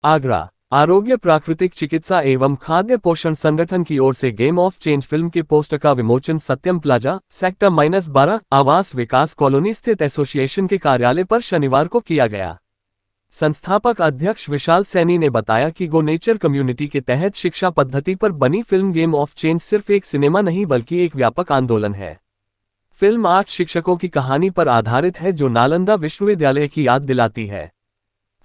आगरा आरोग्य प्राकृतिक चिकित्सा एवं खाद्य पोषण संगठन की ओर से गेम ऑफ चेंज फिल्म के पोस्टर का विमोचन सत्यम प्लाजा सेक्टर -12 आवास विकास कॉलोनी स्थित एसोसिएशन के कार्यालय पर शनिवार को किया गया। संस्थापक अध्यक्ष विशाल सैनी ने बताया कि गो नेचर कम्युनिटी के तहत शिक्षा पद्धति पर बनी फिल्म गेम ऑफ चेंज सिर्फ एक सिनेमा नहीं बल्कि एक व्यापक आंदोलन है। फिल्म 8 शिक्षकों की कहानी पर आधारित है जो नालंदा विश्वविद्यालय की याद दिलाती है।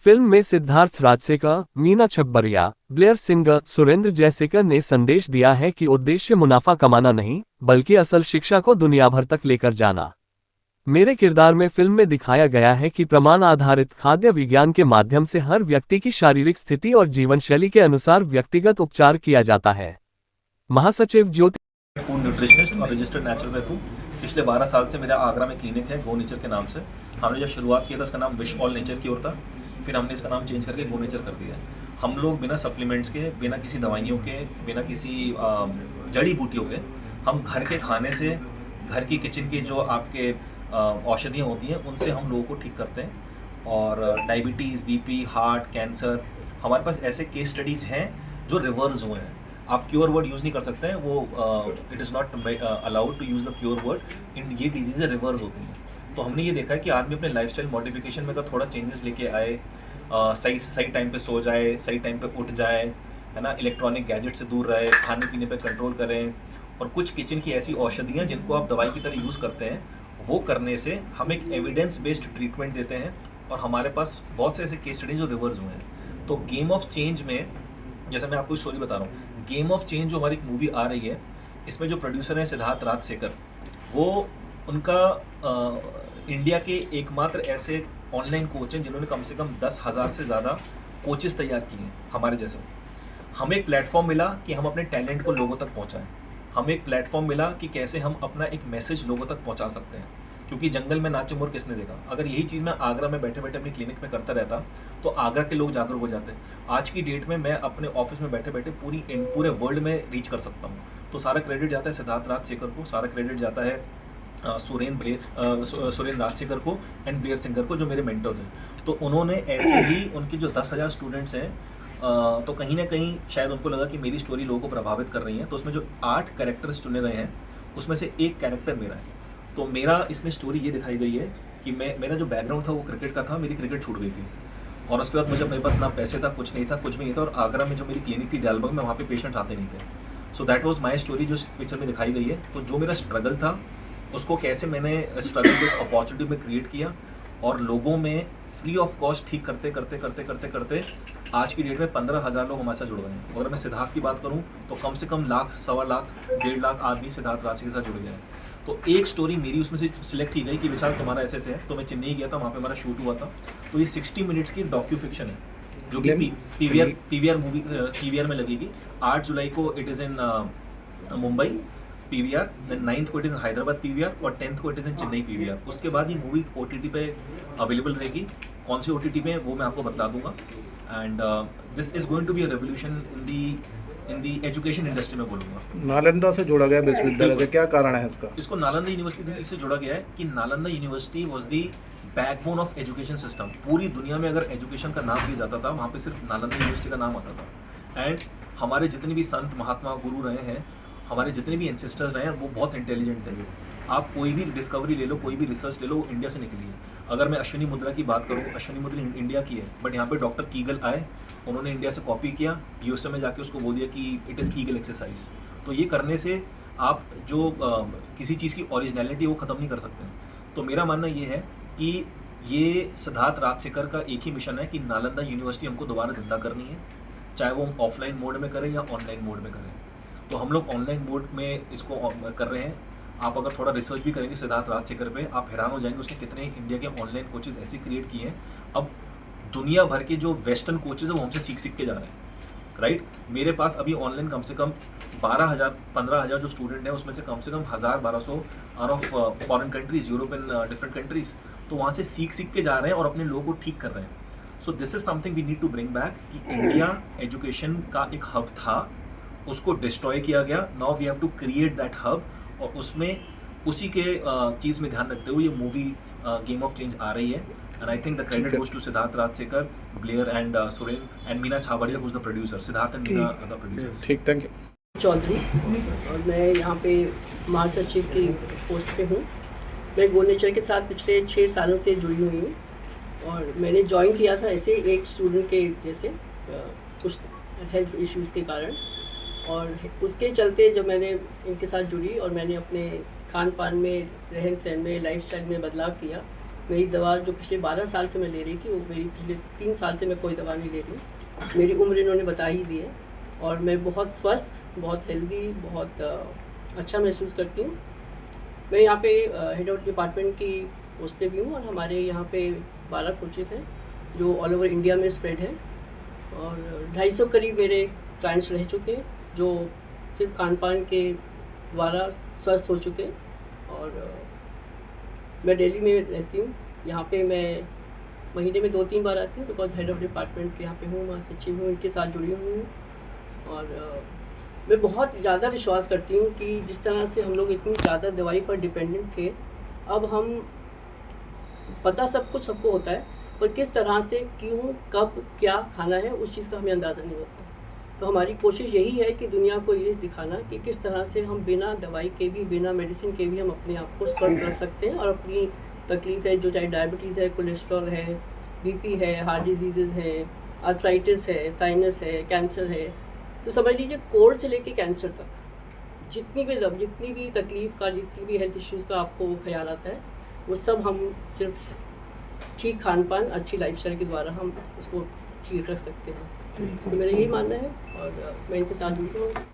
फिल्म में सिद्धार्थ राजसेकर, मीना छब्बरिया, ब्लेयर सिंगर, सुरेंद्र जयसेकर ने संदेश दिया है कि उद्देश्य मुनाफा कमाना नहीं बल्कि असल शिक्षा को दुनिया भर तक लेकर जाना। मेरे किरदार में फिल्म में दिखाया गया है कि प्रमाण आधारित खाद्य विज्ञान के माध्यम से हर व्यक्ति की शारीरिक स्थिति और जीवन शैली के अनुसार व्यक्तिगत उपचार किया जाता है। महासचिव ज्योति फूड न्यूट्रिशनिस्ट और रजिस्टर्ड नेचुरोपैथ हूँ। पिछले 12 साल से मेरा आगरा में क्लिनिक है गो नेचर के नाम से। हमने जब शुरुआत किया था इसका नाम विश ऑल नेचर की ओर था, फिर हमने इसका नाम चेंज करके गो नेचर कर दिया है। हम लोग बिना सप्लीमेंट्स के, बिना किसी दवाइयों के, बिना किसी जड़ी बूटियों के, हम घर के खाने से, घर की किचन की जो आपके औषधियाँ होती हैं उनसे हम लोगों को ठीक करते हैं। और डायबिटीज़, बीपी, हार्ट, कैंसर, हमारे पास ऐसे केस स्टडीज़ हैं जो रिवर्स हुए हैं। आप क्योर वर्ड यूज़ नहीं कर सकते हैं, वो it is not allowed to use the cure word. इन ये डिजीज़ें रिवर्स होती हैं। तो हमने ये देखा है कि आदमी अपने लाइफस्टाइल मॉडिफिकेशन में अगर थोड़ा चेंजेस लेके आए, सही टाइम पे सो जाए, सही टाइम पे उठ जाए, है ना, इलेक्ट्रॉनिक गैजेट से दूर रहे, खाने पीने पे कंट्रोल करें, और कुछ किचन की ऐसी औषधियाँ जिनको आप दवाई की तरह यूज़ करते हैं, वो करने से हम एक एविडेंस बेस्ड ट्रीटमेंट देते हैं। और हमारे पास बहुत से ऐसे केस स्टडी जो रिवर्स हुए हैं। तो गेम ऑफ चेंज में, जैसे मैं आपको स्टोरी बता रहा हूँ, गेम ऑफ चेंज जो हमारी एक मूवी आ रही है, इसमें जो प्रोड्यूसर हैं सिद्धार्थ राजसेकर, वो उनका इंडिया के एकमात्र ऐसे ऑनलाइन कोच हैं जिन्होंने कम से कम 10,000 से ज़्यादा कोचेस तैयार किए हैं हमारे जैसे। हमें एक प्लेटफॉर्म मिला कि हम अपने टैलेंट को लोगों तक पहुँचाएँ। हमें एक प्लेटफॉर्म मिला कि कैसे हम अपना एक मैसेज लोगों तक पहुंचा सकते हैं। क्योंकि जंगल में नाचे मोर किसने देखा। अगर यही चीज़ मैं आगरा में बैठे बैठे अपनी क्लिनिक में करता रहता तो आगरा के लोग जागरूक हो जाते। आज की डेट में मैं अपने ऑफिस में बैठे बैठे पूरे वर्ल्ड में रीच कर सकता हूँ। तो सारा क्रेडिट जाता है सिद्धार्थ राजसेकर को, सारा क्रेडिट जाता है सुरेंद्र राजसेकर को एंड ब्लेयर सिंगर को, जो मेरे मेंटर्स हैं। तो उन्होंने ऐसे ही उनके जो 10,000 स्टूडेंट्स हैं, तो कहीं ना कहीं शायद उनको लगा कि मेरी स्टोरी लोगों को प्रभावित कर रही है। तो उसमें जो 8 कैरेक्टर्स चुने गए हैं उसमें से एक कैरेक्टर मेरा है। तो मेरा इसमें स्टोरी ये दिखाई गई है कि मेरा जो बैकग्राउंड था वो क्रिकेट का था, मेरी क्रिकेट छूट गई थी। और उसके बाद मेरे पास ना पैसे था, कुछ नहीं था, कुछ भी नहीं था। और आगरा में जो मेरी क्लिनिक थी दयालबाग में, वहाँ पे पेशेंट्स आते नहीं थे। So that was my story जो पिक्चर में दिखाई गई है। तो जो मेरा स्ट्रगल था उसको कैसे मैंने स्ट्रगल को अपॉर्चुनिटी में क्रिएट किया और लोगों में फ्री ऑफ कॉस्ट ठीक करते करते करते करते करते आज की डेट में 15,000 लोग हमारे साथ जुड़ गए हैं। अगर मैं सिद्धार्थ की बात करूं तो कम से कम लाख, 1.25 लाख, 1.5 लाख आदमी सिद्धार्थ राजसी के साथ जुड़ गए हैं। तो एक स्टोरी मेरी उसमें से सिलेक्ट की गई कि विशाल तुम्हारा ऐसे ऐसे है। तो मैं चेन्नई गया था, वहाँ पे हमारा शूट हुआ था। तो ये 60 मिनट्स की डॉक्यू फिक्शन है जो कि पीवीआर में लगेगी। 8 जुलाई को it is in Mumbai PVR, then 9th को इट इज हैदराबाद पीवीआर और 10th को it is in Chennai PVR. उसके बाद ये मूवी ओटीटी पे अवेलेबल रहेगी। कौन सी ओटीटी पे वो मैं आपको बतला दूंगा। And this is going to be a revolution in the education industry में बोलूँगा। नालंदा से जोड़ा गया विश्वविद्यालय से, क्या कारण है इसका? इसको नालंदा यूनिवर्सिटी से जोड़ा गया है कि Nalanda university was the backbone of education system. पूरी दुनिया में अगर एजुकेशन का नाम लिया जाता था, वहाँ पे सिर्फ नालंदा यूनिवर्सिटी का नाम आता था। एंड हमारे जितने भी संत, महात्मा, गुरु रहे हैं, हमारे जितने भी एंसेस्टर्स रहे हैं, वो बहुत इंटेलिजेंट थे। आप कोई भी डिस्कवरी ले लो, कोई भी रिसर्च ले लो, वो इंडिया से निकली है। अगर मैं अश्विनी मुद्रा की बात करूँ, अश्विनी मुद्रा इंडिया की है, बट यहाँ पे डॉक्टर कीगल आए, उन्होंने इंडिया से कॉपी किया, यूएसए में जाके उसको बोल दिया कि इट इज़ कीगल एक्सरसाइज। तो ये करने से आप जो किसी चीज़ की ओरिजिनलिटी वो ख़त्म नहीं कर सकते हैं। तो मेरा मानना ये है कि ये सिद्धार्थ राजसेकर का एक ही मिशन है कि नालंदा यूनिवर्सिटी हमको दोबारा जिंदा करनी है, चाहे वो हम ऑफलाइन मोड में करें या ऑनलाइन मोड में करें। तो हम लोग ऑनलाइन मोड में इसको कर रहे हैं। आप अगर थोड़ा रिसर्च भी करेंगे सिद्धार्थ राजसेकर पे, आप हैरान हो जाएंगे उसने कितने इंडिया के ऑनलाइन कोचेज़ ऐसे क्रिएट किए हैं। अब दुनिया भर के जो वेस्टर्न कोचेज़ हैं वो हमसे सीख के जा रहे हैं, राइट। मेरे पास अभी ऑनलाइन कम से कम 12,000 15,000 जो स्टूडेंट हैं, उसमें से कम 1,000-1,200 out of foreign countries, European different countries. तो वहाँ से सीख के जा रहे हैं और अपने लोगों को ठीक कर रहे हैं। So this is something we need to bring back कि इंडिया एजुकेशन का एक हब था, उसको डिस्ट्रॉय किया गया। Now we have to create that hub. और उसमें उसी के चीज़ में ध्यान रखते हुए ये मूवी गेम ऑफ चेंज आ रही है। And I think the credit goes to Siddharth Rajsekar, Blair and Suren and Meena Chhawadia, who's the producer. Siddharth and Meena are the producers. ठीक, थैंक यू। चौधरी और मैं यहाँ पे महासचिव की पोस्ट पे हूँ। मैं गो नेचर के साथ पिछले 6 सालों से जुड़ी हुई हूँ और मैंने ज्वाइन किया था ऐसे एक स्टूडेंट के जैसे कुछ हेल्थ इश्यूज़ के कारण, और उसके चलते जब मैंने इनके साथ जुड़ी और मैंने अपने खान पान में, रहन सहन में, लाइफस्टाइल में बदलाव किया। मेरी दवा जो पिछले 12 साल से मैं ले रही थी, वो मेरी पिछले 3 साल से मैं कोई दवा नहीं ले रही। मेरी उम्र इन्होंने बता ही दी है और मैं बहुत स्वस्थ, बहुत हेल्दी, बहुत अच्छा महसूस करती हूँ। मैं यहाँ पे हेड ऑफ डिपार्टमेंट की पोस्ट पे भी हूँ और हमारे यहाँ पे 12 कोचेज़ हैं जो ऑल ओवर इंडिया में स्प्रेड हैं और 250 करीब मेरे क्लाइंट्स रह चुके हैं जो सिर्फ खान पान के द्वारा स्वस्थ हो चुके हैं। और मैं दिल्ली में रहती हूँ। यहाँ पे मैं महीने में 2-3 बार आती हूँ बिकॉज हेड ऑफ डिपार्टमेंट यहाँ पे हूँ, महासचिव हूँ, इनके साथ जुड़ी हुई हूँ। और मैं बहुत ज़्यादा विश्वास करती हूँ कि जिस तरह से हम लोग इतनी ज़्यादा दवाई पर डिपेंडेंट थे, अब हम पता सब कुछ सबको होता है, पर किस तरह से, क्यों, कब, क्या खाना है उस चीज़ का हमें अंदाज़ा नहीं होता। तो हमारी कोशिश यही है कि दुनिया को ये दिखाना कि किस तरह से हम बिना दवाई के भी, बिना मेडिसिन के भी हम अपने आप को स्वस्थ रख सकते हैं और अपनी तकलीफ है जो चाहे डायबिटीज़ है, कोलेस्ट्रॉल है, बीपी है, हार्ट डिजीज़ है, आर्थराइटिस है, साइनस है, कैंसर है, तो समझ लीजिए कोल्ड से लेके कैंसर तक जितनी भी तकलीफ़ का, जितनी भी हेल्थ इश्यूज़ का आपको ख्याल आता है, वो सब हम सिर्फ ठीक खान पान, अच्छी लाइफस्टाइल के द्वारा हम उसको ठीक रख सकते हैं। तो मेरा यही मानना है और मैं इनके साथ जुड़ी हूँ।